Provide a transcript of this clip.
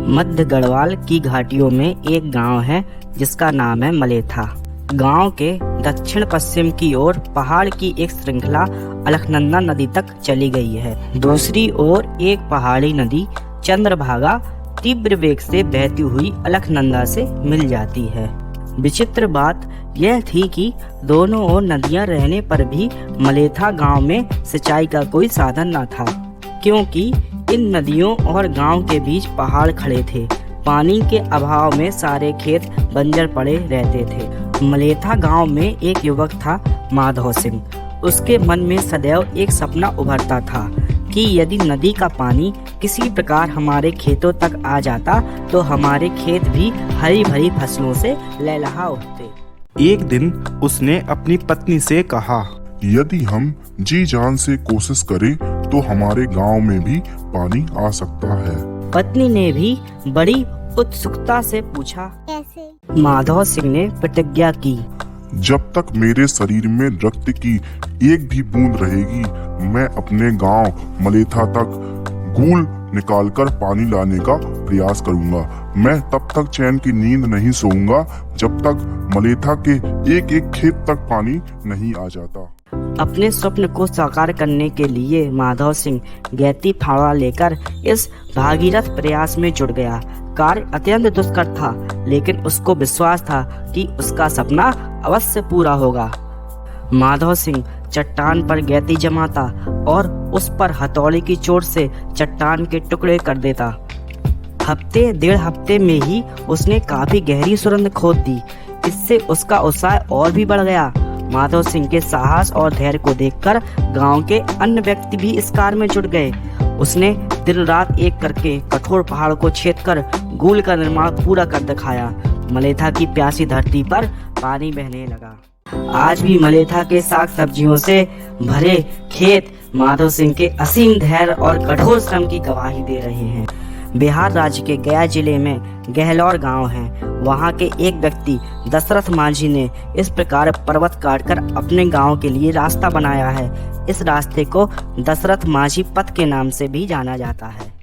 मध्य गढ़वाल की घाटियों में एक गांव है जिसका नाम है मलेथा। गांव के दक्षिण पश्चिम की ओर पहाड़ की एक श्रृंखला अलकनंदा नदी तक चली गई है। दूसरी ओर एक पहाड़ी नदी चंद्रभागा तीव्र वेग से बहती हुई अलकनंदा से मिल जाती है। विचित्र बात यह थी कि दोनों ओर नदियां रहने पर भी मलेथा गांव में सिंचाई का कोई साधन न था, क्योंकि इन नदियों और गांव के बीच पहाड़ खड़े थे। पानी के अभाव में सारे खेत बंजर पड़े रहते थे। मलेथा गांव में एक युवक था, माधव सिंह। उसके मन में सदैव एक सपना उभरता था कि यदि नदी का पानी किसी प्रकार हमारे खेतों तक आ जाता तो हमारे खेत भी हरी भरी फसलों से लहलहा उठते। एक दिन उसने अपनी पत्नी से कहा, यदि हम जी जान से कोशिश करें तो हमारे गांव में भी पानी आ सकता है। पत्नी ने भी बड़ी उत्सुकता से पूछा, कैसे? माधव सिंह ने प्रतिज्ञा की, जब तक मेरे शरीर में रक्त की एक भी बूंद रहेगी, मैं अपने गांव मलेथा तक गूल निकालकर पानी लाने का प्रयास करूंगा। मैं तब तक चैन की नींद नहीं सोऊंगा जब तक मलेथा के एक एक खेत तक पानी नहीं आ जाता। अपने स्वप्न को साकार करने के लिए माधव सिंह गैती फावड़ा लेकर इस भागीरथ प्रयास में जुट गया। कार्य अत्यंत दुष्कर था, लेकिन उसको विश्वास था कि उसका सपना अवश्य पूरा होगा। माधव सिंह चट्टान पर गैती जमाता और उस पर हथौड़े की चोट से चट्टान के टुकड़े कर देता। हफ्ते डेढ़ हफ्ते में ही उसने काफी गहरी सुरंग खोद दी। इससे उसका उत्साह और भी बढ़ गया। माधव सिंह के साहस और धैर्य को देखकर गांव के अन्य व्यक्ति भी इस कार्य में जुट गए। उसने दिन रात एक करके कठोर पहाड़ को छेदकर गूल का निर्माण पूरा कर दिखाया। मलेथा की प्यासी धरती पर पानी बहने लगा। आज भी मलेथा के साग सब्जियों से भरे खेत माधव सिंह के असीम धैर्य और कठोर श्रम की गवाही दे रहे हैं। बिहार राज्य के गया जिले में गहलौर गांव है। वहां के एक व्यक्ति दशरथ माझी ने इस प्रकार पर्वत काटकर अपने गांव के लिए रास्ता बनाया है। इस रास्ते को दशरथ माझी पथ के नाम से भी जाना जाता है।